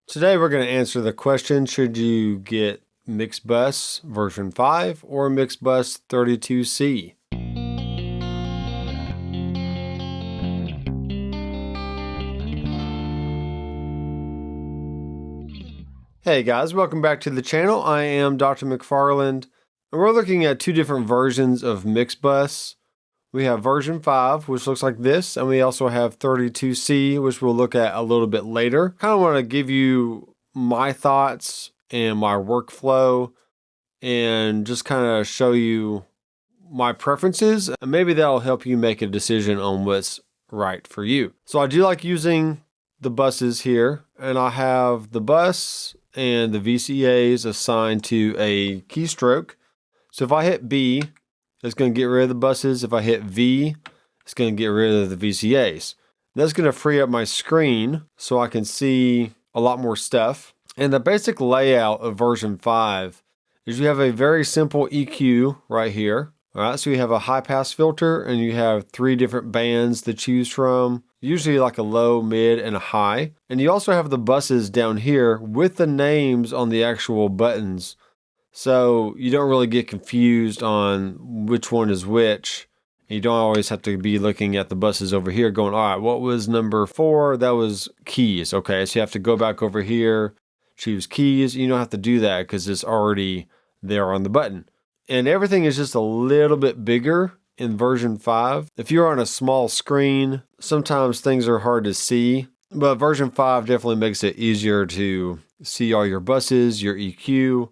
Today we're going to answer the question, should you get MIxbus version 5 or MIxbus 32C? Hey guys, welcome back to the channel. I am Dr. McFarland, and we're looking at two different versions of MIxbus. We have version 5, which looks like this, and we also have 32C, which we'll look at a little bit later. Kind of want to give you my thoughts and my workflow and just kind of show you my preferences, and maybe that'll help you make a decision on what's right for you. So I do like using the buses here, and I have the bus and the VCAs assigned to a keystroke. So if I hit B, it's going to get rid of the buses. If I hit V, it's going to get rid of the VCAs. That's going to free up my screen so I can see a lot more stuff. And the basic layout of version 5 is you have a very simple EQ right here. All right, so you have a high pass filter and you have 3 different bands to choose from, usually like a low, mid, and a high. And you also have the buses down here with the names on the actual buttons. So you don't really get confused on which one is which. You don't always have to be looking at the buses over here going, all right, what was number 4? That was keys. Okay, so you have to go back over here, choose keys. You don't have to do that because it's already there on the button. And everything is just a little bit bigger in version 5. If you're on a small screen, sometimes things are hard to see. But version 5 definitely makes it easier to see all your buses, your EQ.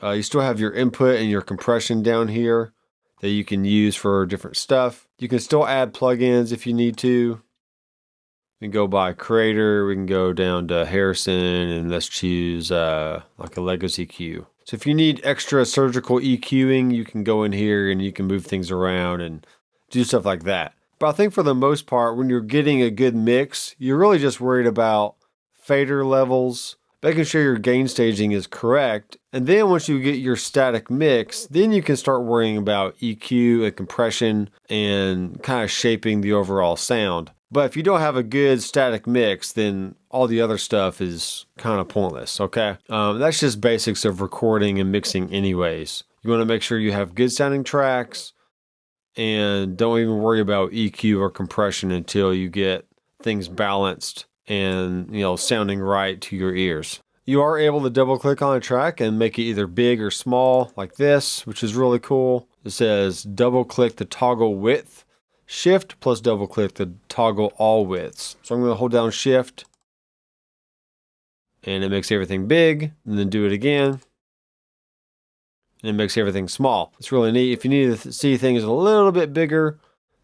You still have your input and your compression down here that you can use for different stuff. You can still add plugins if you need to. We can go by creator. We can go down to Harrison and let's choose like a Legacy EQ. So if you need extra surgical EQing, you can go in here and you can move things around and do stuff like that. But I think for the most part, when you're getting a good mix, you're really just worried about fader levels, making sure your gain staging is correct. And then once you get your static mix, then you can start worrying about EQ and compression and kind of shaping the overall sound. But if you don't have a good static mix, then all the other stuff is kind of pointless, okay? That's just basics of recording and mixing anyways. You want to make sure you have good sounding tracks and don't even worry about EQ or compression until you get things balanced and, sounding right to your ears. You are able to double click on a track and make it either big or small like this, which is really cool. It says double click to toggle width, shift plus double click to toggle all widths. So I'm going to hold down shift and it makes everything big, and then do it again and it makes everything small. It's really neat. If you need to see things a little bit bigger,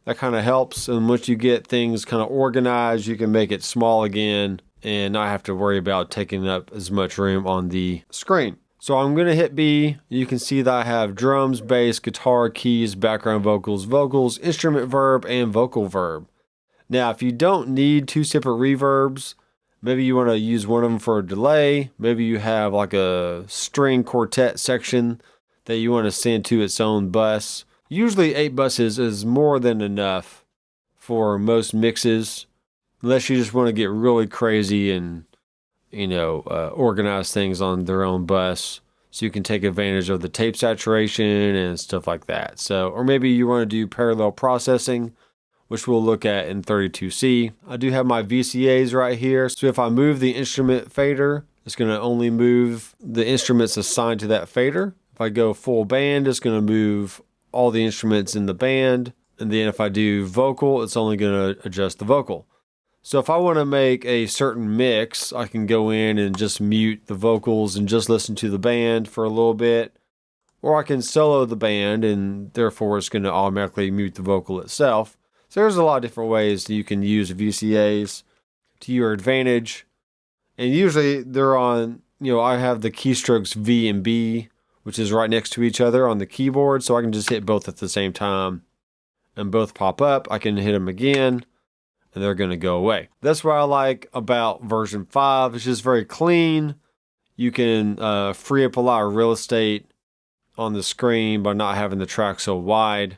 that kind of helps. And once you get things kind of organized, you can make it small again and not have to worry about taking up as much room on the screen. So I'm going to hit B. You can see that I have drums, bass, guitar, keys, background vocals, instrument verb, and vocal verb. Now, if you don't need 2 separate reverbs, maybe you want to use one of them for a delay. Maybe you have like a string quartet section that you want to send to its own bus. Usually 8 buses is more than enough for most mixes, unless you just want to get really crazy and, organize things on their own bus so you can take advantage of the tape saturation and stuff like that. So, or maybe you want to do parallel processing, which we'll look at in 32C. I do have my VCAs right here. So if I move the instrument fader, it's going to only move the instruments assigned to that fader. If I go full band, it's going to move all the instruments in the band. And then if I do vocal, it's only going to adjust the vocal. So if I want to make a certain mix, I can go in and just mute the vocals and just listen to the band for a little bit. Or I can solo the band and therefore it's going to automatically mute the vocal itself. So there's a lot of different ways that you can use VCAs to your advantage. And usually they're on, I have the keystrokes V and B, which is right next to each other on the keyboard. So I can just hit both at the same time and both pop up. I can hit them again and they're going to go away. That's what I like about version 5. It's just very clean. You can free up a lot of real estate on the screen by not having the track so wide.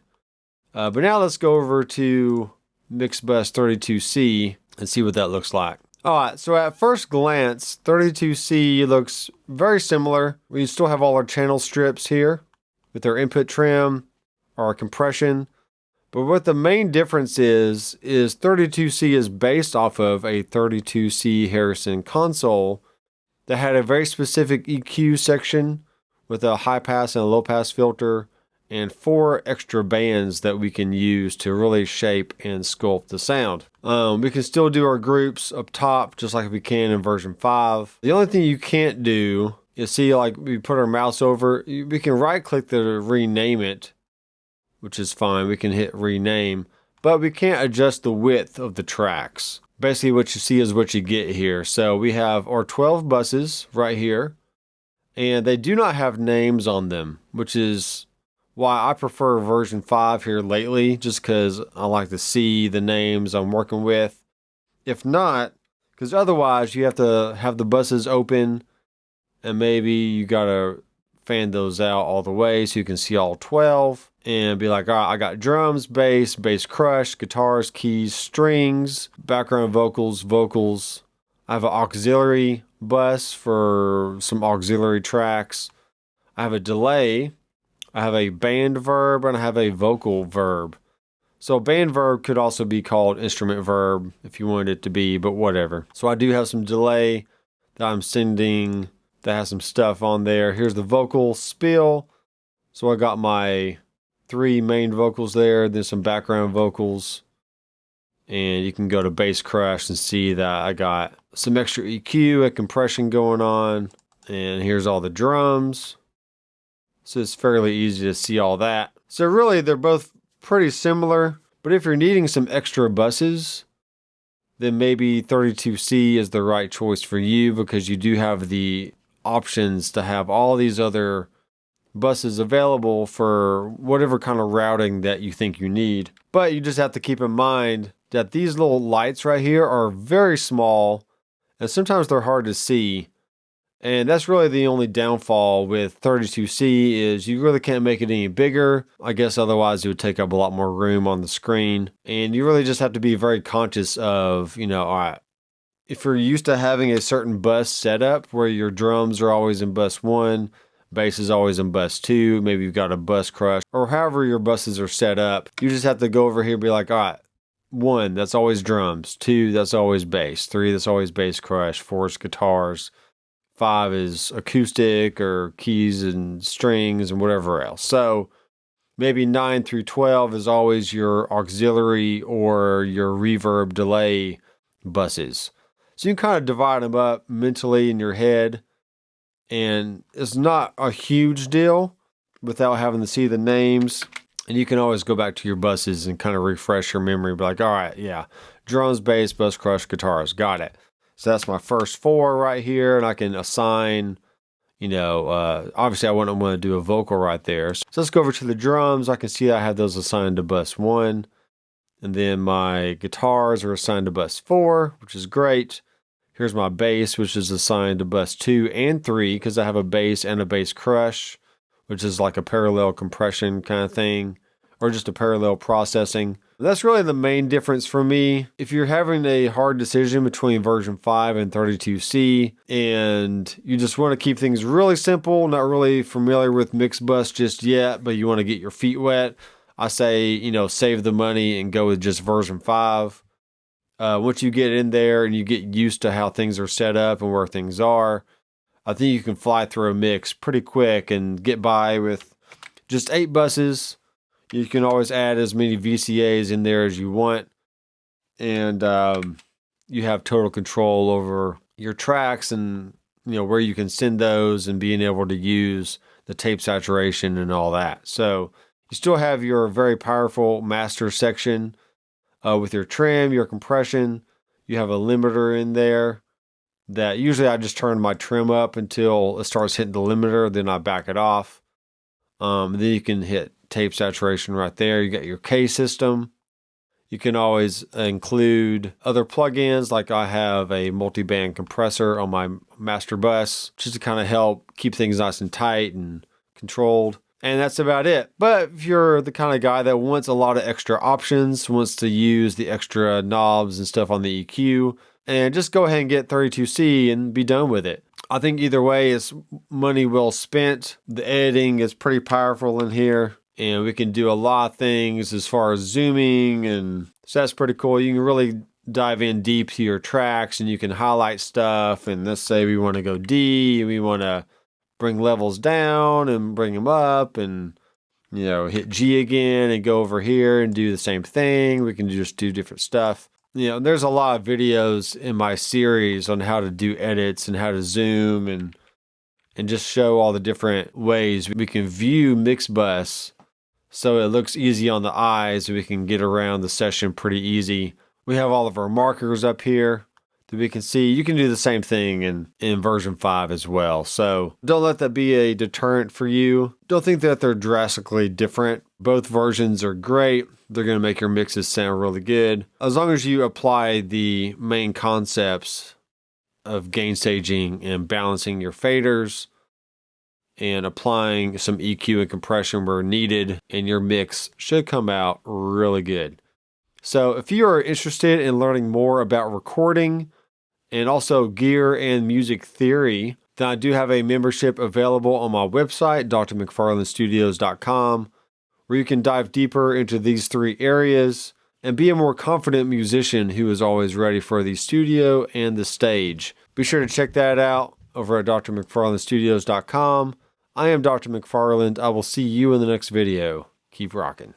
But now let's go over to MIxbus 32C and see what that looks like. Alright, so at first glance, 32C looks very similar. We still have all our channel strips here with our input trim, our compression. But what the main difference is 32C is based off of a 32C Harrison console that had a very specific EQ section with a high pass and a low pass filter and 4 extra bands that we can use to really shape and sculpt the sound. We can still do our groups up top just like we can in version 5. The only thing you can't do is see, like, we put our mouse over, we can right click to rename it, which is fine. We can hit rename, but we can't adjust the width of the tracks. Basically what you see is what you get here. So we have our 12 buses right here, and they do not have names on them, which is why I prefer version 5 here lately, just because I like to see the names I'm working with. If not, because otherwise you have to have the buses open, and maybe you gotta fan those out all the way so you can see all 12 and be like, all right, I got drums, bass crush, guitars, keys, strings, background vocals. I have an auxiliary bus for some auxiliary tracks. I have a delay. I have a band verb, and I have a vocal verb. So band verb could also be called instrument verb if you wanted it to be, but whatever. So I do have some delay that I'm sending that has some stuff on there. Here's the vocal spill. So I got my 3 main vocals there, then some background vocals. And you can go to bass crush and see that I got some extra EQ and compression going on. And here's all the drums. So it's fairly easy to see all that. So really, they're both pretty similar. But if you're needing some extra buses, then maybe 32C is the right choice for you, because you do have the options to have all these other buses available for whatever kind of routing that you think you need. But you just have to keep in mind that these little lights right here are very small, and sometimes they're hard to see. And that's really the only downfall with 32C is you really can't make it any bigger. I guess otherwise it would take up a lot more room on the screen. And you really just have to be very conscious of, all right, if you're used to having a certain bus setup where your drums are always in bus 1, bass is always in bus 2, maybe you've got a bus crush, or however your buses are set up, you just have to go over here and be like, all right, 1, that's always drums. 2, that's always bass. 3, that's always bass crush. 4 is guitars. 5 is acoustic or keys and strings and whatever else. So maybe 9 through 12 is always your auxiliary or your reverb delay buses. So you can kind of divide them up mentally in your head, and it's not a huge deal without having to see the names. And you can always go back to your buses and kind of refresh your memory. Be like, all right, yeah, drums, bass, bus crush, guitars, got it. So that's my first 4 right here, and I can assign, obviously I wouldn't want to do a vocal right there. So let's go over to the drums. I can see I have those assigned to bus 1, and then my guitars are assigned to bus 4, which is great. Here's my bass, which is assigned to bus 2 and 3, because I have a bass and a bass crush, which is like a parallel compression kind of thing, or just a parallel processing. That's really the main difference for me. If you're having a hard decision between version 5 and 32C, and you just want to keep things really simple, not really familiar with MIxbus just yet, but you want to get your feet wet, I say, save the money and go with just version 5. Once you get in there and you get used to how things are set up and where things are, I think you can fly through a mix pretty quick and get by with just 8 buses. You can always add as many VCAs in there as you want. And you have total control over your tracks and, where you can send those and being able to use the tape saturation and all that. So you still have your very powerful master section with your trim, your compression. You have a limiter in there that usually I just turn my trim up until it starts hitting the limiter, then I back it off. Then you can hit tape saturation right there. You got your K system. You can always include other plugins, like I have a multi-band compressor on my master bus, just to kind of help keep things nice and tight and controlled. And that's about it. But if you're the kind of guy that wants a lot of extra options, wants to use the extra knobs and stuff on the EQ, and just go ahead and get 32C and be done with it. I think either way is money well spent. The editing is pretty powerful in here, and we can do a lot of things as far as zooming, and so that's pretty cool. You can really dive in deep to your tracks, and you can highlight stuff. And let's say we want to go D, and we want to bring levels down and bring them up, and hit G again and go over here and do the same thing. We can just do different stuff. There's a lot of videos in my series on how to do edits and how to zoom and just show all the different ways we can view MIxbus so it looks easy on the eyes, and we can get around the session pretty easy. We have all of our markers up here that we can see. You can do the same thing in version 5 as well. So don't let that be a deterrent for you. Don't think that they're drastically different. Both versions are great. They're going to make your mixes sound really good. As long as you apply the main concepts of gain staging and balancing your faders and applying some EQ and compression where needed, and your mix should come out really good. So if you are interested in learning more about recording and also gear and music theory, then I do have a membership available on my website, drmcfarlandstudios.com, where you can dive deeper into these 3 areas and be a more confident musician who is always ready for the studio and the stage. Be sure to check that out over at drmcfarlandstudios.com. I am Dr. McFarland. I will see you in the next video. Keep rocking.